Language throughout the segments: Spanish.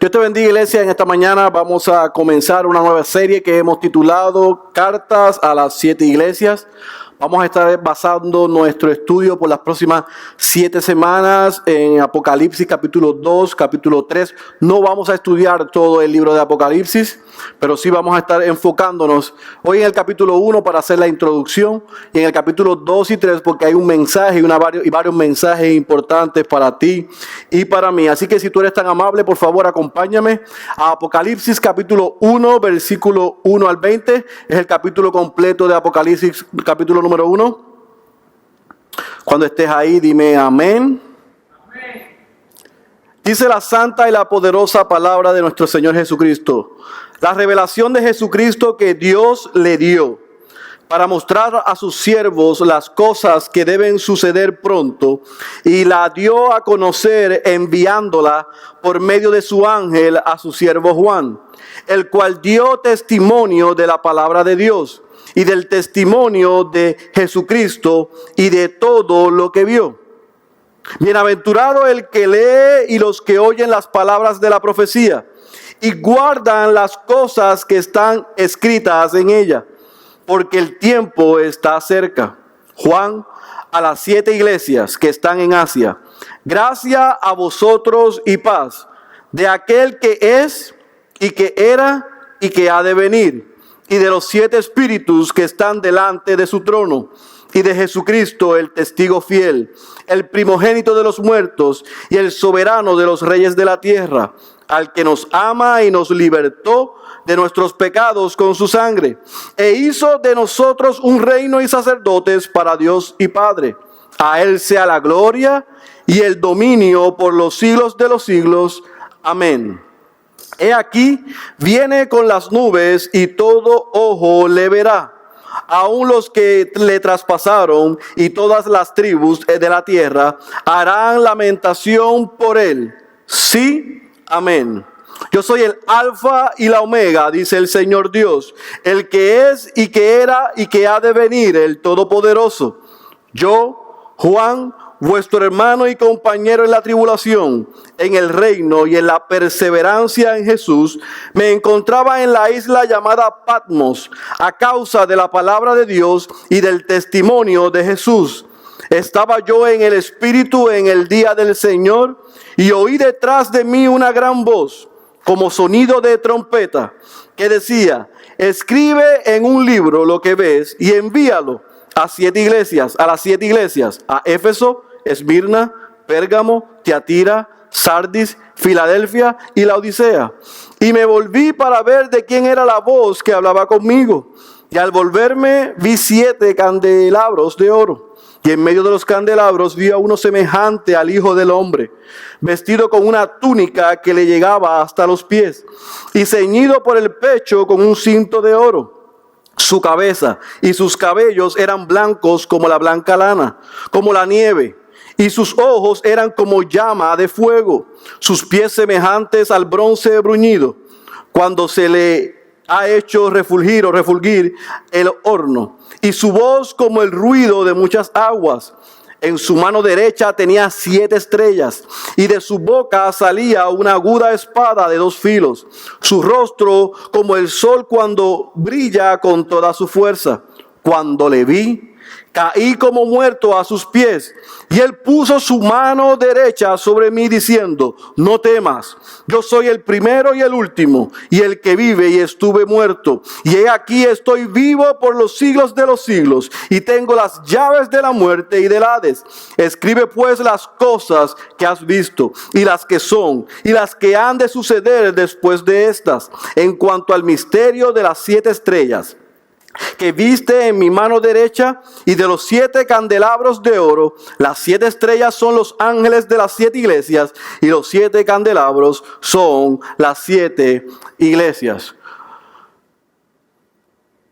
Dios te bendiga, iglesia. En esta mañana vamos a comenzar una nueva serie que hemos titulado Cartas a las 7 iglesias. Vamos a estar basando nuestro estudio por las próximas 7 semanas en Apocalipsis capítulo 2, capítulo 3. No vamos a estudiar todo el libro de Apocalipsis, pero sí vamos a estar enfocándonos hoy en el capítulo 1 para hacer la introducción y en el capítulo 2 y 3 porque hay un mensaje y varios mensajes importantes para ti y para mí. Así que si tú eres tan amable, por favor acompáñame a Apocalipsis capítulo 1, versículo 1 al 20. Es el capítulo completo de Apocalipsis, capítulo número 1. Cuando estés ahí, dime amén. Amén. Dice la santa y la poderosa palabra de nuestro Señor Jesucristo. La revelación de Jesucristo que Dios le dio para mostrar a sus siervos las cosas que deben suceder pronto, y la dio a conocer enviándola por medio de su ángel a su siervo Juan, el cual dio testimonio de la palabra de Dios y del testimonio de Jesucristo y de todo lo que vio. Bienaventurado el que lee y los que oyen las palabras de la profecía y guardan las cosas que están escritas en ella, porque el tiempo está cerca. Juan, a las 7 iglesias que están en Asia, gracia a vosotros y paz de aquel que es y que era y que ha de venir, y de los 7 espíritus que están delante de su trono, y de Jesucristo, el testigo fiel, el primogénito de los muertos y el soberano de los reyes de la tierra, al que nos ama y nos libertó de nuestros pecados con su sangre, e hizo de nosotros un reino y sacerdotes para Dios y Padre. A él sea la gloria y el dominio por los siglos de los siglos. Amén. He aquí, viene con las nubes y todo ojo le verá, aun los que le traspasaron, y todas las tribus de la tierra harán lamentación por él. Sí, amén. Yo soy el alfa y la omega, dice el Señor Dios, el que es y que era y que ha de venir, el Todopoderoso. Yo, Juan, vuestro hermano y compañero en la tribulación, en el reino y en la perseverancia en Jesús, me encontraba en la isla llamada Patmos, a causa de la palabra de Dios y del testimonio de Jesús. Estaba yo en el Espíritu en el día del Señor, y oí detrás de mí una gran voz, como sonido de trompeta, que decía: escribe en un libro lo que ves y envíalo a las 7 iglesias, a Éfeso, Esmirna, Pérgamo, Tiatira, Sardis, Filadelfia y Laodicea. Y me volví para ver de quién era la voz que hablaba conmigo. Y al volverme vi 7 candelabros de oro. Y en medio de los candelabros vi a uno semejante al Hijo del Hombre, vestido con una túnica que le llegaba hasta los pies, y ceñido por el pecho con un cinto de oro. Su cabeza y sus cabellos eran blancos como la blanca lana, como la nieve, y sus ojos eran como llama de fuego, sus pies semejantes al bronce bruñido, cuando se le ha hecho refulgir el horno, y su voz como el ruido de muchas aguas. En su mano derecha tenía 7 estrellas, y de su boca salía una aguda espada de 2 filos. Su rostro como el sol cuando brilla con toda su fuerza. Cuando le vi, caí como muerto a sus pies, y él puso su mano derecha sobre mí diciendo: no temas, yo soy el primero y el último, y el que vive, y estuve muerto, y he aquí estoy vivo por los siglos de los siglos, y tengo las llaves de la muerte y del Hades. Escribe pues las cosas que has visto, y las que son, y las que han de suceder después de estas. En cuanto al misterio de las 7 estrellas que viste en mi mano derecha, y de los 7 candelabros de oro, las 7 estrellas son los ángeles de las 7 iglesias, y los 7 candelabros son las 7 iglesias.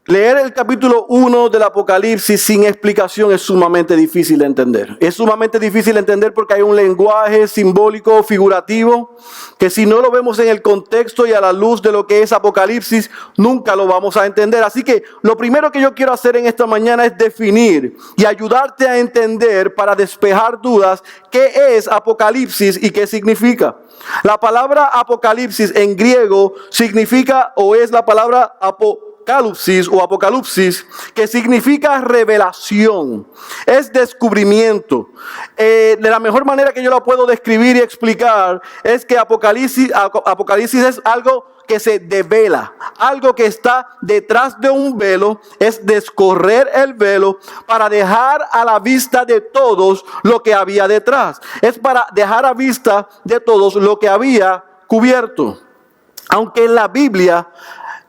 Leer el capítulo 1 del Apocalipsis sin explicación es sumamente difícil de entender. Es sumamente difícil de entender porque hay un lenguaje simbólico, figurativo, que si no lo vemos en el contexto y a la luz de lo que es Apocalipsis, nunca lo vamos a entender. Así que lo primero que yo quiero hacer en esta mañana es definir y ayudarte a entender, para despejar dudas, qué es Apocalipsis y qué significa. La palabra Apocalipsis en griego significa, o es la palabra Apocalipsis, que significa revelación, es descubrimiento. De la mejor manera que yo la puedo describir y explicar es que Apocalipsis es algo que se devela, algo que está detrás de un velo, es descorrer el velo para dejar a la vista de todos lo que había detrás. Es para dejar a vista de todos lo que había cubierto. Aunque en la Biblia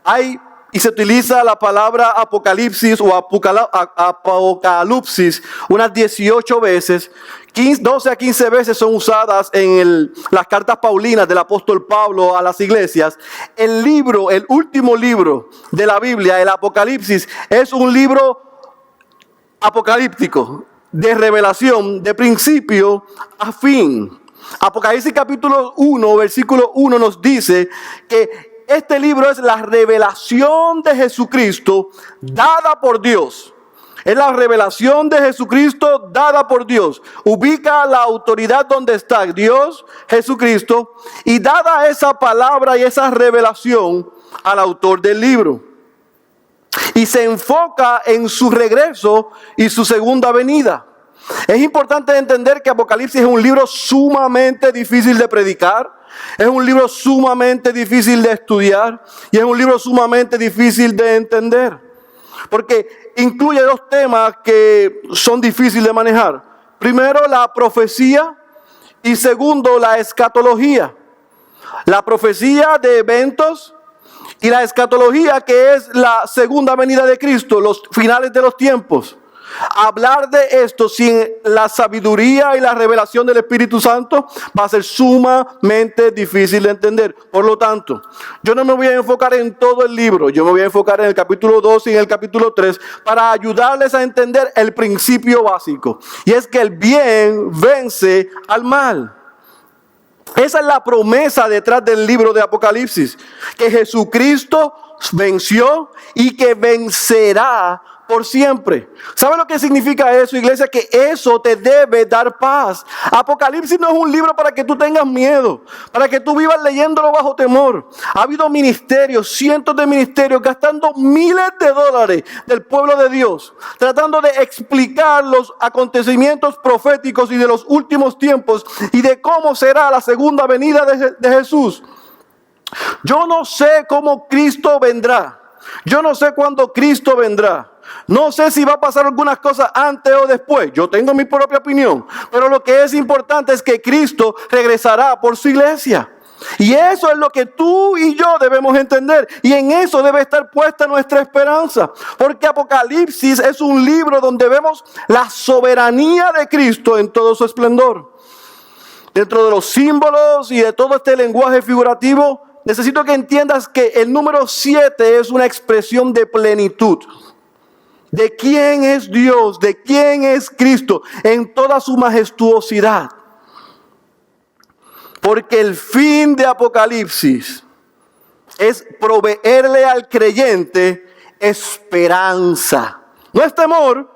hay y se utiliza la palabra Apocalipsis o Apocalipsis unas 18 veces, 12 a 15 veces son usadas en las cartas paulinas del apóstol Pablo a las iglesias. El último libro de la Biblia, el Apocalipsis, es un libro apocalíptico, de revelación, de principio a fin. Apocalipsis capítulo 1, versículo 1 nos dice que este libro es la revelación de Jesucristo dada por Dios. Es la revelación de Jesucristo dada por Dios. Ubica la autoridad donde está Dios, Jesucristo, y dada esa palabra y esa revelación al autor del libro. Y se enfoca en su regreso y su segunda venida. Es importante entender que Apocalipsis es un libro sumamente difícil de predicar. Es un libro sumamente difícil de estudiar y es un libro sumamente difícil de entender, porque incluye dos temas que son difíciles de manejar. Primero, la profecía, y segundo, la escatología. La profecía de eventos y la escatología, que es la segunda venida de Cristo, los finales de los tiempos. Hablar de esto sin la sabiduría y la revelación del Espíritu Santo va a ser sumamente difícil de entender. Por lo tanto, yo no me voy a enfocar en todo el libro. Yo me voy a enfocar en el capítulo 2 y en el capítulo 3 para ayudarles a entender el principio básico. Y es que el bien vence al mal. Esa es la promesa detrás del libro de Apocalipsis. Que Jesucristo venció y que vencerá por siempre. ¿Sabe lo que significa eso, iglesia? Que eso te debe dar paz. Apocalipsis no es un libro para que tú tengas miedo, para que tú vivas leyéndolo bajo temor. Ha habido ministerios, cientos de ministerios, gastando miles de dólares del pueblo de Dios, tratando de explicar los acontecimientos proféticos y de los últimos tiempos y de cómo será la segunda venida de Jesús. Yo no sé cómo Cristo vendrá. Yo no sé cuándo Cristo vendrá. No sé si va a pasar algunas cosas antes o después. Yo tengo mi propia opinión. Pero lo que es importante es que Cristo regresará por su iglesia. Y eso es lo que tú y yo debemos entender. Y en eso debe estar puesta nuestra esperanza. Porque Apocalipsis es un libro donde vemos la soberanía de Cristo en todo su esplendor. Dentro de los símbolos y de todo este lenguaje figurativo, necesito que entiendas que el número 7 es una expresión de plenitud. De quién es Dios, de quién es Cristo en toda su majestuosidad. Porque el fin de Apocalipsis es proveerle al creyente esperanza. No es temor,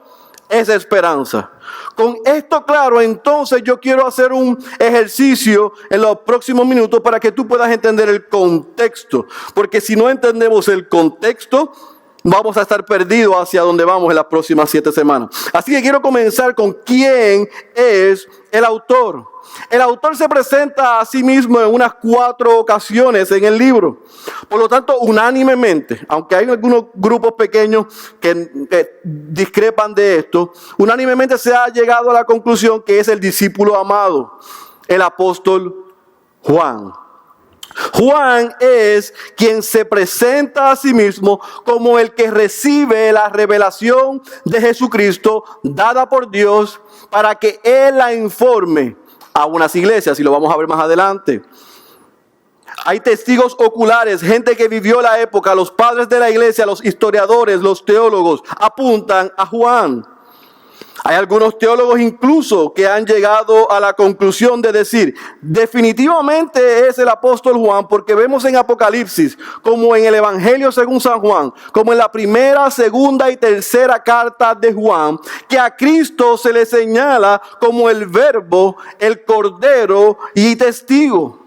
es esperanza. Con esto claro, entonces yo quiero hacer un ejercicio en los próximos minutos para que tú puedas entender el contexto. Porque si no entendemos el contexto, vamos a estar perdidos hacia donde vamos en las próximas 7 semanas. Así que quiero comenzar con quién es el autor. El autor se presenta a sí mismo en unas 4 ocasiones en el libro. Por lo tanto, unánimemente, aunque hay algunos grupos pequeños que discrepan de esto, unánimemente se ha llegado a la conclusión que es el discípulo amado, el apóstol Juan. Juan es quien se presenta a sí mismo como el que recibe la revelación de Jesucristo dada por Dios para que Él la informe a unas iglesias, y lo vamos a ver más adelante. Hay testigos oculares, gente que vivió la época, los padres de la iglesia, los historiadores, los teólogos, apuntan a Juan. Hay algunos teólogos incluso que han llegado a la conclusión de decir, definitivamente es el apóstol Juan, porque vemos en Apocalipsis, como en el Evangelio según San Juan, como en la primera, segunda y tercera carta de Juan, que a Cristo se le señala como el Verbo, el Cordero y testigo.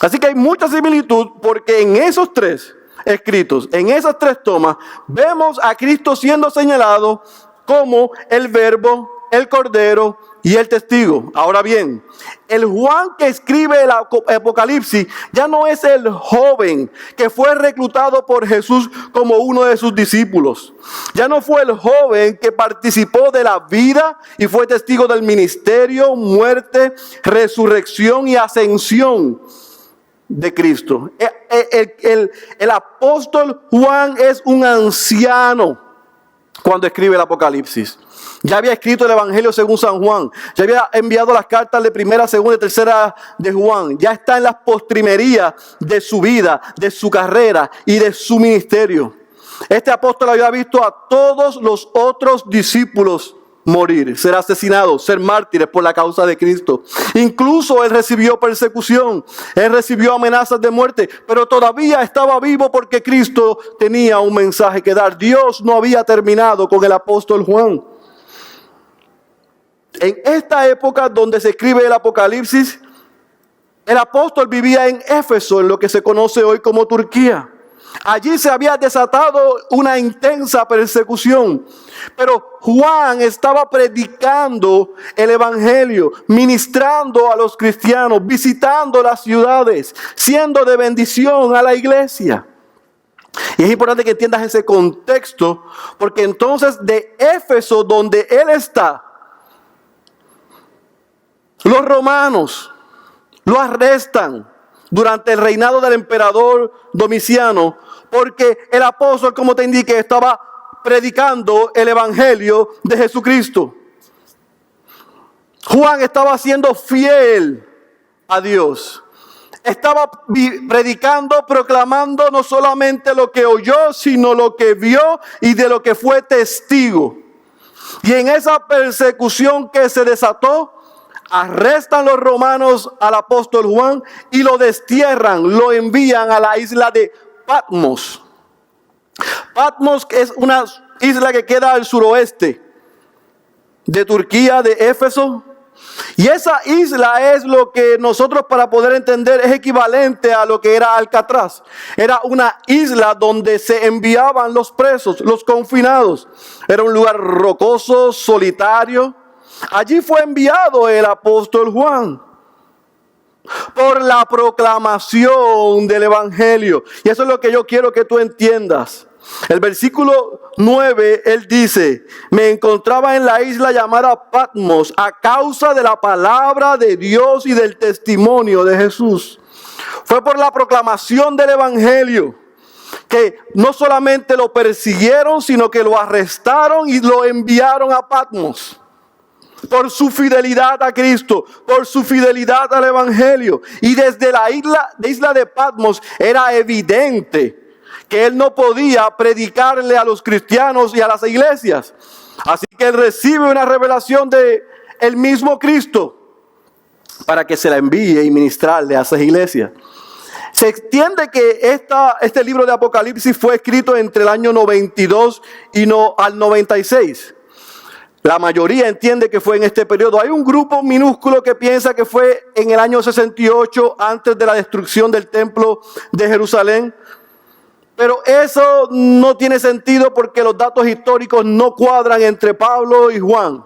Así que hay mucha similitud porque en esos tres escritos, en esas tres tomas, vemos a Cristo siendo señalado como el Verbo, el Cordero y el testigo. Ahora bien, el Juan que escribe el Apocalipsis ya no es el joven que fue reclutado por Jesús como uno de sus discípulos. Ya no fue el joven que participó de la vida y fue testigo del ministerio, muerte, resurrección y ascensión de Cristo. El apóstol Juan es un anciano cuando escribe el Apocalipsis. Ya había escrito el Evangelio según San Juan. Ya había enviado las cartas de primera, segunda y tercera de Juan. Ya está en las postrimerías de su vida, de su carrera y de su ministerio. Este apóstol había visto a todos los otros discípulos morir, ser asesinados, ser mártires por la causa de Cristo. Incluso él recibió persecución, él recibió amenazas de muerte, pero todavía estaba vivo porque Cristo tenía un mensaje que dar. Dios no había terminado con el apóstol Juan. En esta época donde se escribe el Apocalipsis, el apóstol vivía en Éfeso, en lo que se conoce hoy como Turquía. Allí se había desatado una intensa persecución, pero Juan estaba predicando el evangelio, ministrando a los cristianos, visitando las ciudades, siendo de bendición a la iglesia. Y es importante que entiendas ese contexto, porque entonces de Éfeso, donde él está, los romanos lo arrestan durante el reinado del emperador Domiciano, porque el apóstol, como te indiqué, estaba predicando el evangelio de Jesucristo. Juan estaba siendo fiel a Dios. Estaba predicando, proclamando no solamente lo que oyó, sino lo que vio y de lo que fue testigo. Y en esa persecución que se desató, arrestan los romanos al apóstol Juan y lo destierran, lo envían a la isla de Patmos. Patmos es una isla que queda al suroeste de Turquía, de Éfeso. Y esa isla es lo que nosotros, para poder entender, es equivalente a lo que era Alcatraz. Era una isla donde se enviaban los presos, los confinados. Era un lugar rocoso, solitario. Allí fue enviado el apóstol Juan por la proclamación del evangelio. Y eso es lo que yo quiero que tú entiendas. El versículo 9, él dice: me encontraba en la isla llamada Patmos a causa de la palabra de Dios y del testimonio de Jesús. Fue por la proclamación del evangelio que no solamente lo persiguieron, sino que lo arrestaron y lo enviaron a Patmos. Por su fidelidad a Cristo, por su fidelidad al evangelio. Y desde la isla de Patmos era evidente que él no podía predicarle a los cristianos y a las iglesias. Así que él recibe una revelación de el mismo Cristo para que se la envíe y ministrarle a esas iglesias. Se entiende que este libro de Apocalipsis fue escrito entre el año 92 y al 96. La mayoría entiende que fue en este periodo. Hay un grupo minúsculo que piensa que fue en el año 68, antes de la destrucción del templo de Jerusalén. Pero eso no tiene sentido porque los datos históricos no cuadran entre Pablo y Juan.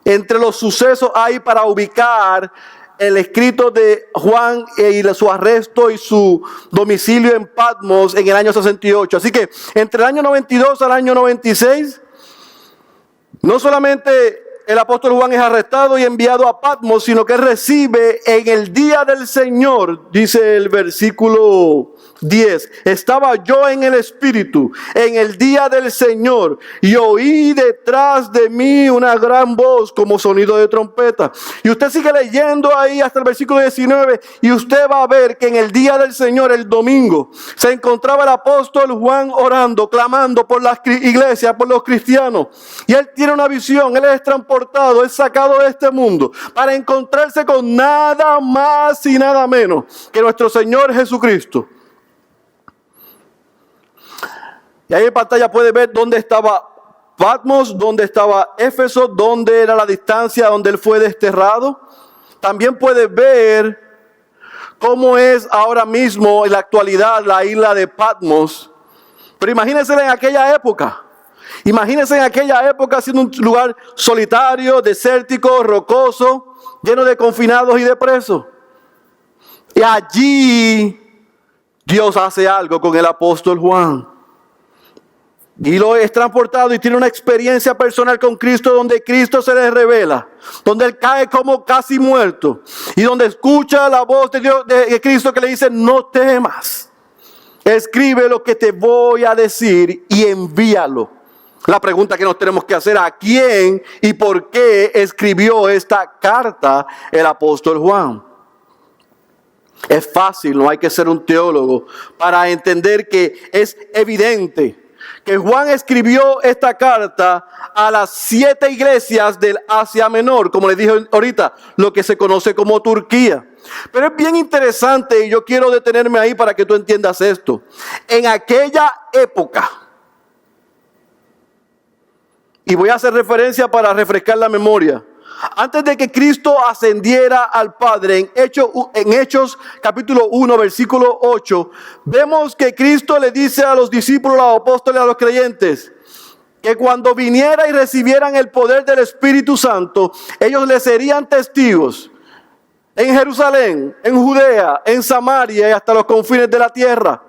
Entre los sucesos hay para ubicar el escrito de Juan y su arresto y su domicilio en Patmos en el año 68. Así que entre el año 92 al año 96... no solamente el apóstol Juan es arrestado y enviado a Patmos, sino que recibe en el día del Señor, dice el versículo 10. Estaba yo en el Espíritu en el día del Señor y oí detrás de mí una gran voz como sonido de trompeta. Y usted sigue leyendo ahí hasta el versículo 19 y usted va a ver que en el día del Señor, el domingo, se encontraba el apóstol Juan orando, clamando por las iglesias, por los cristianos. Y él tiene una visión, él es transportado, es sacado de este mundo para encontrarse con nada más y nada menos que nuestro Señor Jesucristo. Y ahí en pantalla puede ver dónde estaba Patmos, dónde estaba Éfeso, dónde era la distancia donde él fue desterrado. También puede ver cómo es ahora mismo en la actualidad la isla de Patmos. Pero imagínense en aquella época. Imagínense en aquella época siendo un lugar solitario, desértico, rocoso, lleno de confinados y de presos. Y allí Dios hace algo con el apóstol Juan. Y lo es transportado y tiene una experiencia personal con Cristo donde Cristo se le revela, donde él cae como casi muerto y donde escucha la voz de Dios, de Cristo que le dice: no temas, escribe lo que te voy a decir y envíalo. La pregunta que nos tenemos que hacer: ¿a quién y por qué escribió esta carta el apóstol Juan? Es fácil, no hay que ser un teólogo para entender que es evidente que Juan escribió esta carta a las 7 iglesias del Asia Menor, como les dije ahorita, lo que se conoce como Turquía. Pero es bien interesante y yo quiero detenerme ahí para que tú entiendas esto. En aquella época, y voy a hacer referencia para refrescar la memoria, antes de que Cristo ascendiera al Padre, en Hechos capítulo 1, versículo 8, vemos que Cristo le dice a los discípulos, a los apóstoles, a los creyentes, que cuando viniera y recibieran el poder del Espíritu Santo, ellos le serían testigos en Jerusalén, en Judea, en Samaria y hasta los confines de la tierra.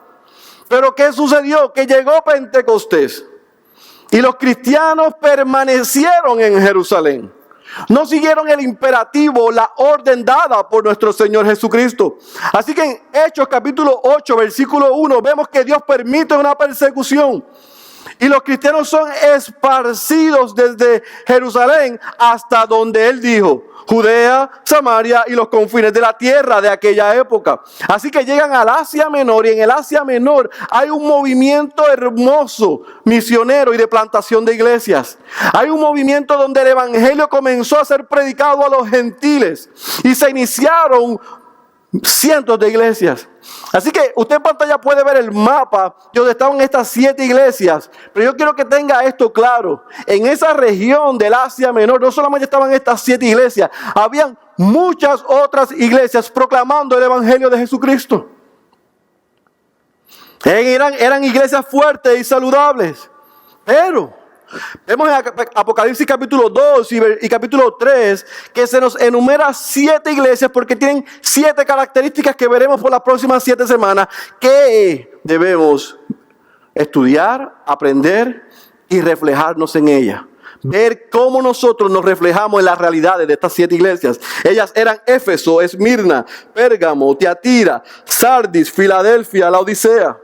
Pero ¿qué sucedió? Que llegó Pentecostés y los cristianos permanecieron en Jerusalén. No siguieron el imperativo, la orden dada por nuestro Señor Jesucristo. Así que en Hechos capítulo 8, versículo 1, vemos que Dios permite una persecución. Y los cristianos son esparcidos desde Jerusalén hasta donde Él dijo: Judea, Samaria y los confines de la tierra de aquella época. Así que llegan al Asia Menor y en el Asia Menor hay un movimiento hermoso, misionero y de plantación de iglesias. Hay un movimiento donde el evangelio comenzó a ser predicado a los gentiles y se iniciaron cientos de iglesias. Así que usted en pantalla puede ver el mapa de donde estaban estas 7 iglesias. Pero yo quiero que tenga esto claro. En esa región del Asia Menor no solamente estaban estas 7 iglesias, habían muchas otras iglesias proclamando el evangelio de Jesucristo. Eran iglesias fuertes y saludables. Pero vemos en Apocalipsis capítulo 2 y capítulo 3 que se nos enumera 7 iglesias porque tienen 7 características que veremos por las próximas 7 semanas que debemos estudiar, aprender y reflejarnos en ellas. Ver cómo nosotros nos reflejamos en las realidades de estas 7 iglesias. Ellas eran Éfeso, Esmirna, Pérgamo, Tiatira, Sardis, Filadelfia, Laodicea.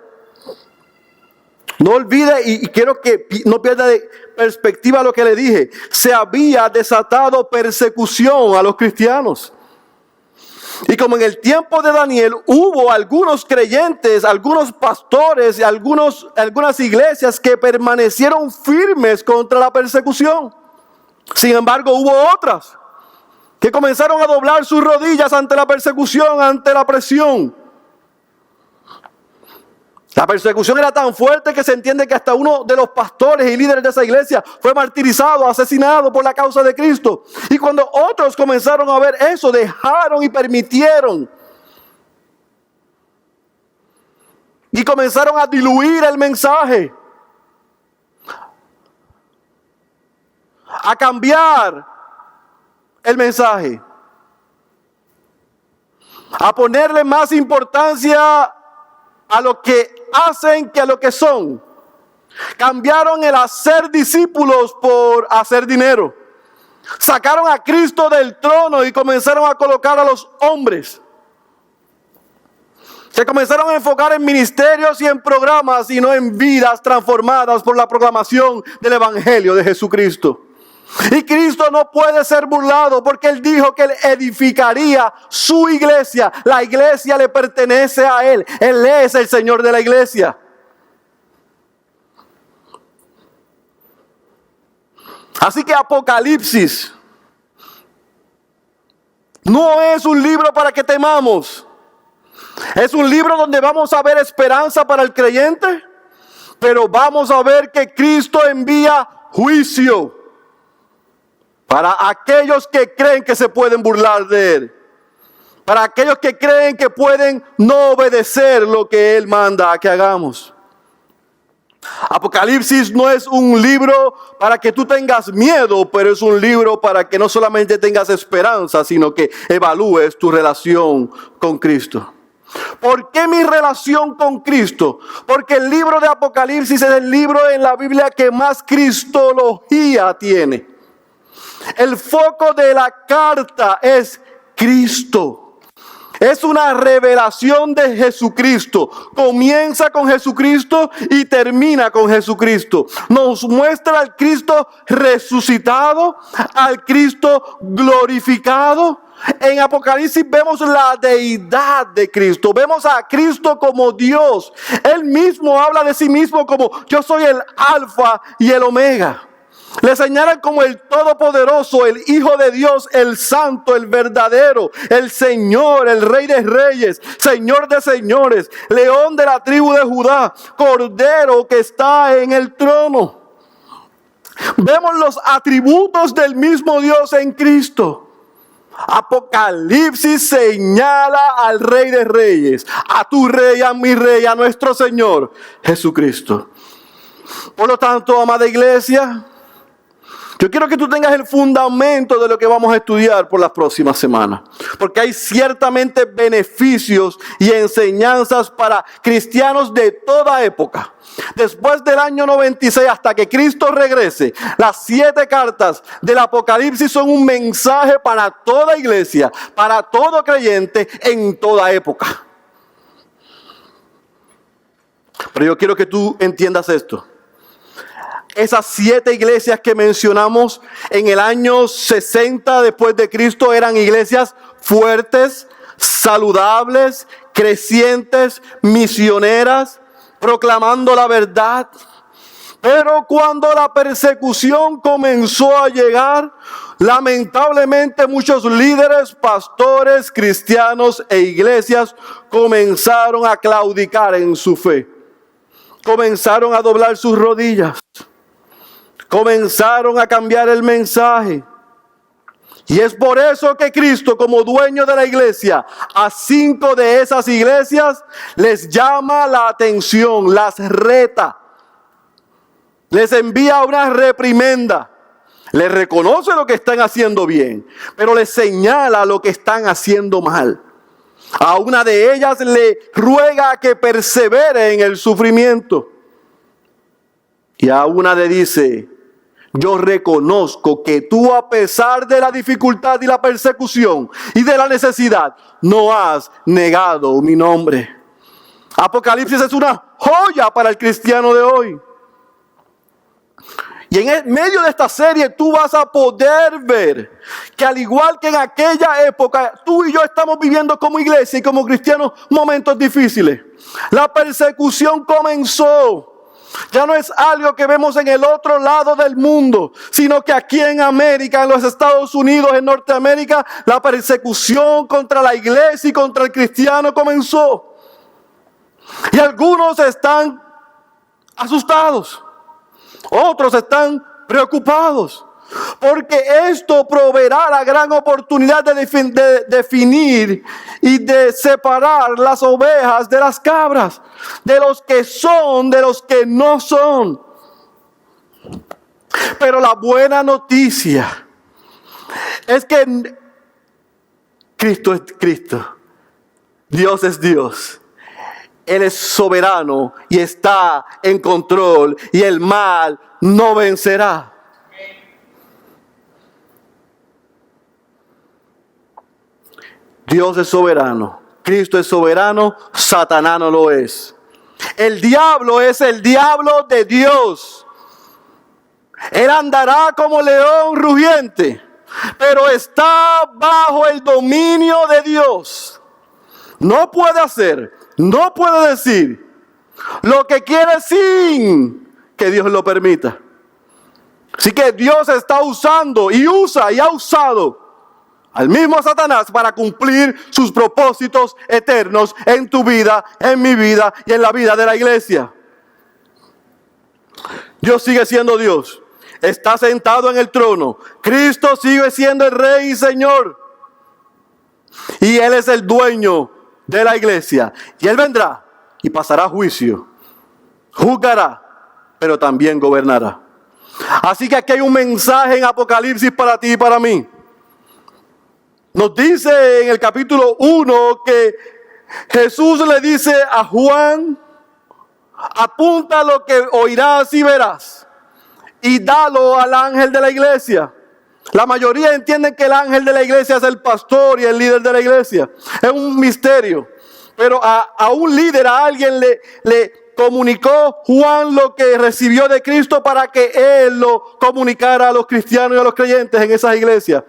No olvide y quiero que no pierda de perspectiva lo que le dije. Se había desatado persecución a los cristianos. Y como en el tiempo de Daniel hubo algunos creyentes, algunos pastores y algunas iglesias que permanecieron firmes contra la persecución. Sin embargo, hubo otras que comenzaron a doblar sus rodillas ante la persecución, ante la presión. La persecución era tan fuerte que se entiende que hasta uno de los pastores y líderes de esa iglesia fue martirizado, asesinado por la causa de Cristo. Y cuando otros comenzaron a ver eso, dejaron y permitieron. Y comenzaron a diluir el mensaje. A cambiar el mensaje. A ponerle más importancia a lo que hacen que a lo que son. Cambiaron el hacer discípulos por hacer dinero. Sacaron a Cristo del trono y comenzaron a colocar a los hombres. Se comenzaron a enfocar en ministerios y en programas y no en vidas transformadas por la proclamación del Evangelio de Jesucristo. Y Cristo no puede ser burlado porque Él dijo que Él edificaría su iglesia. La iglesia le pertenece a Él. Él es el Señor de la iglesia. Así que Apocalipsis no es un libro para que temamos. Es un libro donde vamos a ver esperanza para el creyente, pero vamos a ver que Cristo envía juicio para aquellos que creen que se pueden burlar de Él, para aquellos que creen que pueden no obedecer lo que Él manda que hagamos. Apocalipsis no es un libro para que tú tengas miedo, pero es un libro para que no solamente tengas esperanza, sino que evalúes tu relación con Cristo. ¿Por qué mi relación con Cristo? Porque el libro de Apocalipsis es el libro en la Biblia que más cristología tiene. El foco de la carta es Cristo. Es una revelación de Jesucristo. Comienza con Jesucristo y termina con Jesucristo. Nos muestra al Cristo resucitado, al Cristo glorificado. En Apocalipsis vemos la deidad de Cristo. Vemos a Cristo como Dios. Él mismo habla de sí mismo como yo soy el Alfa y el Omega. Le señalan como el Todopoderoso, el Hijo de Dios, el Santo, el verdadero, el Señor, el Rey de Reyes, Señor de Señores, León de la tribu de Judá, Cordero que está en el trono. Vemos los atributos del mismo Dios en Cristo. Apocalipsis señala al Rey de Reyes, a tu Rey, a mi Rey, a nuestro Señor Jesucristo. Por lo tanto, amada iglesia, yo quiero que tú tengas el fundamento de lo que vamos a estudiar por las próximas semanas. Porque hay ciertamente beneficios y enseñanzas para cristianos de toda época. Después del año 96 hasta que Cristo regrese, las 7 cartas del Apocalipsis son un mensaje para toda iglesia, para todo creyente en toda época. Pero yo quiero que tú entiendas esto. Esas 7 iglesias que mencionamos en el año 60 después de Cristo eran iglesias fuertes, saludables, crecientes, misioneras, proclamando la verdad. Pero cuando la persecución comenzó a llegar, lamentablemente muchos líderes, pastores, cristianos e iglesias comenzaron a claudicar en su fe. Comenzaron a doblar sus rodillas. Comenzaron a cambiar el mensaje. Y es por eso que Cristo, como dueño de la iglesia, a 5 de esas iglesias les llama la atención, las reta. Les envía una reprimenda. Les reconoce lo que están haciendo bien, pero les señala lo que están haciendo mal. A una de ellas le ruega que persevere en el sufrimiento. Y a una le dice: yo reconozco que tú, a pesar de la dificultad y la persecución y de la necesidad, no has negado mi nombre. Apocalipsis es una joya para el cristiano de hoy. Y en medio de esta serie tú vas a poder ver que, al igual que en aquella época, tú y yo estamos viviendo como iglesia y como cristianos momentos difíciles. La persecución comenzó. Ya no es algo que vemos en el otro lado del mundo, sino que aquí en América, en los Estados Unidos, en Norteamérica, la persecución contra la iglesia y contra el cristiano comenzó. Y algunos están asustados, otros están preocupados, porque esto proveerá la gran oportunidad de definir y de separar las ovejas de las cabras, de los que son, de los que no son. Pero la buena noticia es que Cristo es Cristo, Dios es Dios. Él es soberano y está en control, y el mal no vencerá. Dios es soberano Cristo es soberano, Satanás no lo es. El diablo es el diablo de Dios. Él andará como león rugiente, pero está bajo el dominio de Dios. No puede hacer, no puede decir lo que quiere sin que Dios lo permita. Así que Dios está usando y usa y ha usado al mismo Satanás para cumplir sus propósitos eternos en tu vida, en mi vida y en la vida de la iglesia. Dios sigue siendo Dios. Está sentado en el trono. Cristo sigue siendo el Rey y Señor. Y Él es el dueño de la iglesia. Y Él vendrá y pasará juicio. Juzgará, pero también gobernará. Así que aquí hay un mensaje en Apocalipsis para ti y para mí. Nos dice en el capítulo 1 que Jesús le dice a Juan: apunta lo que oirás y verás y dalo al ángel de la iglesia. La mayoría entienden que el ángel de la iglesia es el pastor y el líder de la iglesia. Es un misterio. Pero a un líder, a alguien le comunicó Juan lo que recibió de Cristo para que él lo comunicara a los cristianos y a los creyentes en esas iglesias.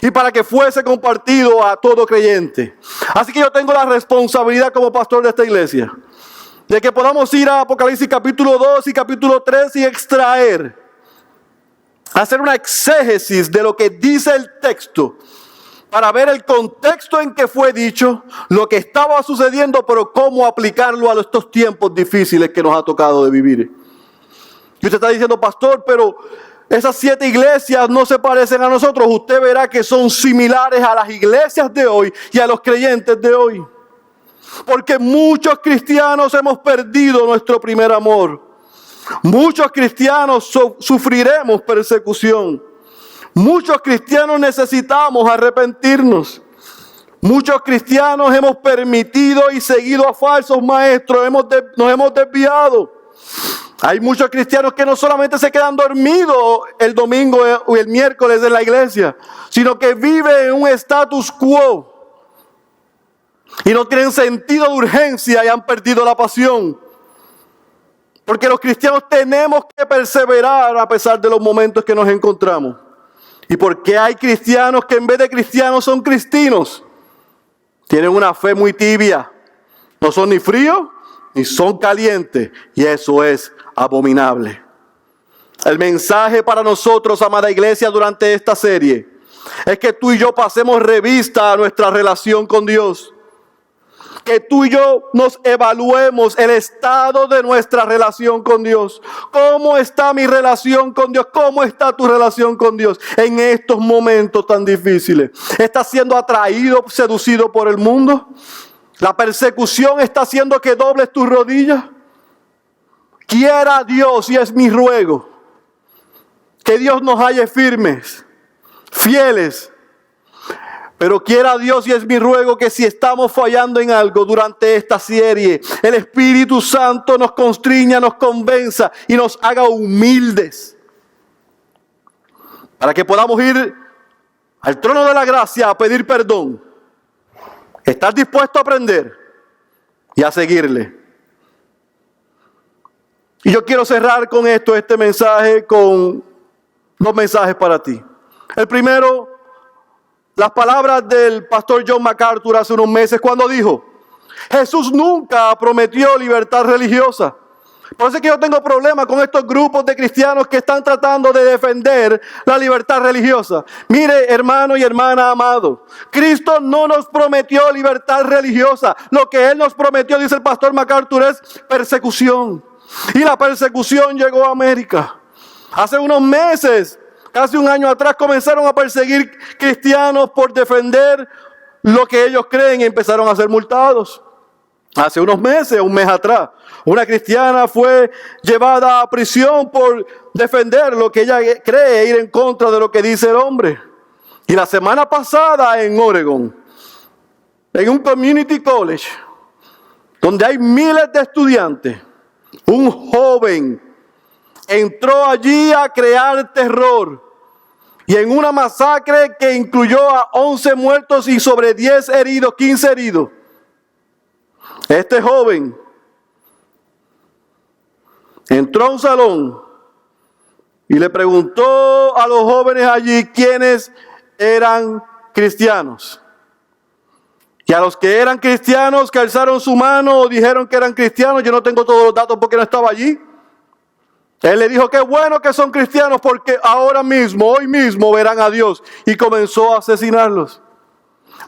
Y para que fuese compartido a todo creyente. Así que yo tengo la responsabilidad como pastor de esta iglesia, de que podamos ir a Apocalipsis capítulo 2 y capítulo 3 y hacer una exégesis de lo que dice el texto, para ver el contexto en que fue dicho, lo que estaba sucediendo, pero cómo aplicarlo a estos tiempos difíciles que nos ha tocado de vivir. Y usted está diciendo: pastor, pero esas 7 iglesias no se parecen a nosotros. Usted verá que son similares a las iglesias de hoy y a los creyentes de hoy. Porque muchos cristianos hemos perdido nuestro primer amor. Muchos cristianos sufriremos persecución. Muchos cristianos necesitamos arrepentirnos. Muchos cristianos hemos permitido y seguido a falsos maestros. Nos hemos desviado. Hay muchos cristianos que no solamente se quedan dormidos el domingo o el miércoles en la iglesia, sino que viven en un status quo y no tienen sentido de urgencia y han perdido la pasión. Porque los cristianos tenemos que perseverar a pesar de los momentos que nos encontramos. ¿Y por qué hay cristianos que en vez de cristianos son cristinos? Tienen una fe muy tibia. No son ni fríos ni son calientes. Y eso es abominable. El mensaje para nosotros, amada iglesia, durante esta serie es que tú y yo pasemos revista a nuestra relación con Dios. Que tú y yo nos evaluemos el estado de nuestra relación con Dios. ¿Cómo está mi relación con Dios? ¿Cómo está tu relación con Dios en estos momentos tan difíciles? ¿Estás siendo atraído, seducido por el mundo? ¿La persecución está haciendo que dobles tus rodillas? Quiera Dios, y es mi ruego, que Dios nos halle firmes, fieles. Pero quiera Dios, y es mi ruego, que si estamos fallando en algo durante esta serie, el Espíritu Santo nos constriña, nos convenza y nos haga humildes. Para que podamos ir al trono de la gracia a pedir perdón. Estar dispuesto a aprender y a seguirle. Y yo quiero cerrar con esto, este mensaje, con 2 mensajes para ti. El primero, las palabras del pastor John MacArthur hace unos meses cuando dijo: Jesús nunca prometió libertad religiosa. Por eso es que yo tengo problemas con estos grupos de cristianos que están tratando de defender la libertad religiosa. Mire, hermano y hermana amado, Cristo no nos prometió libertad religiosa. Lo que Él nos prometió, dice el pastor MacArthur, es persecución. Y la persecución llegó a América. Hace unos meses, casi un año atrás, comenzaron a perseguir cristianos por defender lo que ellos creen y empezaron a ser multados. Hace unos meses, un mes atrás, una cristiana fue llevada a prisión por defender lo que ella cree, ir en contra de lo que dice el hombre. Y la semana pasada en Oregon, en un community college, donde hay miles de estudiantes, un joven entró allí a crear terror. Y en una masacre que incluyó a 11 muertos y sobre 10 heridos, 15 heridos, Este joven entró a un salón y le preguntó a los jóvenes allí quiénes eran cristianos. Y a los que eran cristianos que alzaron su mano o dijeron que eran cristianos, yo no tengo todos los datos porque no estaba allí. Él le dijo, qué bueno que son cristianos porque ahora mismo, hoy mismo verán a Dios. Y comenzó a asesinarlos.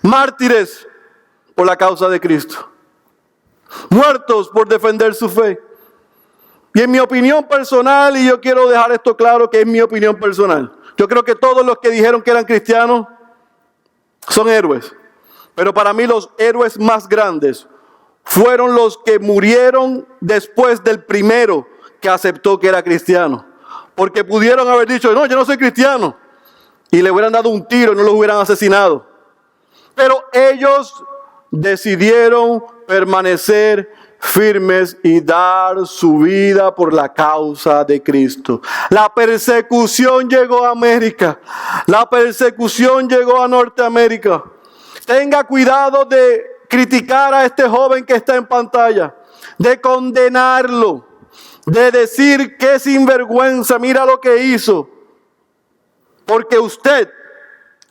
Mártires por la causa de Cristo. Muertos por defender su fe. Y en mi opinión personal, y yo quiero dejar esto claro que es mi opinión personal, yo creo que todos los que dijeron que eran cristianos son héroes. Pero para mí los héroes más grandes fueron los que murieron después del primero que aceptó que era cristiano. Porque pudieron haber dicho, no, yo no soy cristiano. Y le hubieran dado un tiro y no los hubieran asesinado. Pero ellos decidieron permanecer firmes y dar su vida por la causa de Cristo. La persecución llegó a América. La persecución llegó a Norteamérica. Tenga cuidado de criticar a este joven que está en pantalla, de condenarlo, de decir que sinvergüenza, mira lo que hizo. Porque usted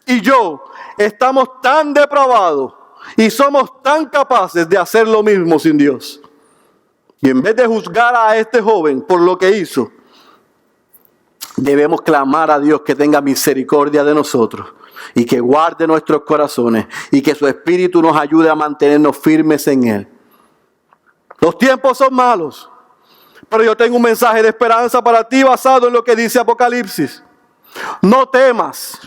y yo estamos tan depravados y somos tan capaces de hacer lo mismo sin Dios. Y en vez de juzgar a este joven por lo que hizo, debemos clamar a Dios que tenga misericordia de nosotros y que guarde nuestros corazones y que su Espíritu nos ayude a mantenernos firmes en Él. Los tiempos son malos, pero yo tengo un mensaje de esperanza para ti basado en lo que dice Apocalipsis. No temas,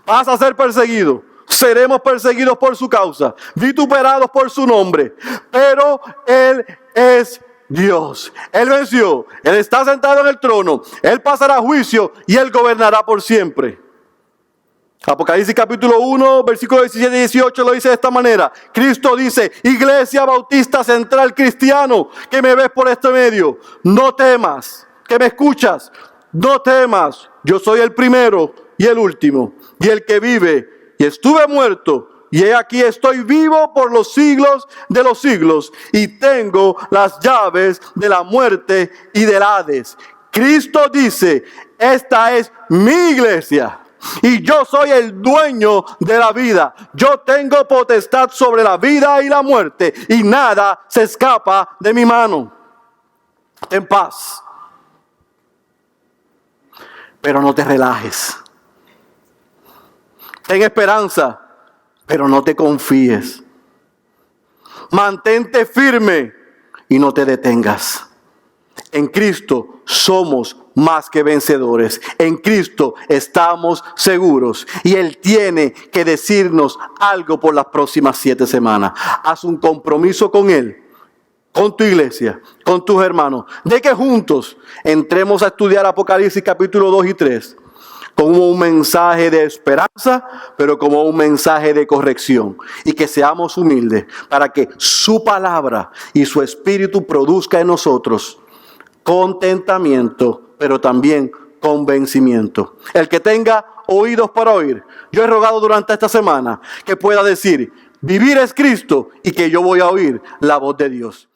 vas a ser perseguido. Seremos perseguidos por su causa, vituperados por su nombre, pero Él es Dios. Él venció, Él está sentado en el trono, Él pasará juicio y Él gobernará por siempre. Apocalipsis capítulo 1, versículos 17 y 18 lo dice de esta manera. Cristo dice, Iglesia Bautista Central Cristiano, que me ves por este medio, no temas, que me escuchas, no temas, yo soy el primero y el último, y el que vive, y estuve muerto, y he aquí estoy vivo por los siglos de los siglos, y tengo las llaves de la muerte y del Hades. Cristo dice, esta es mi iglesia. Y yo soy el dueño de la vida. Yo tengo potestad sobre la vida y la muerte. Y nada se escapa de mi mano. Ten paz. Pero no te relajes. Ten esperanza, pero no te confíes. Mantente firme y no te detengas. En Cristo somos más que vencedores. En Cristo estamos seguros. Y Él tiene que decirnos algo por las próximas 7 semanas. Haz un compromiso con Él, con tu iglesia, con tus hermanos, de que juntos entremos a estudiar Apocalipsis capítulo 2 y 3. Como un mensaje de esperanza, pero como un mensaje de corrección. Y que seamos humildes para que su palabra y su espíritu produzca en nosotros contentamiento, pero también convencimiento. El que tenga oídos para oír, yo he rogado durante esta semana que pueda decir, vivir es Cristo y que yo voy a oír la voz de Dios.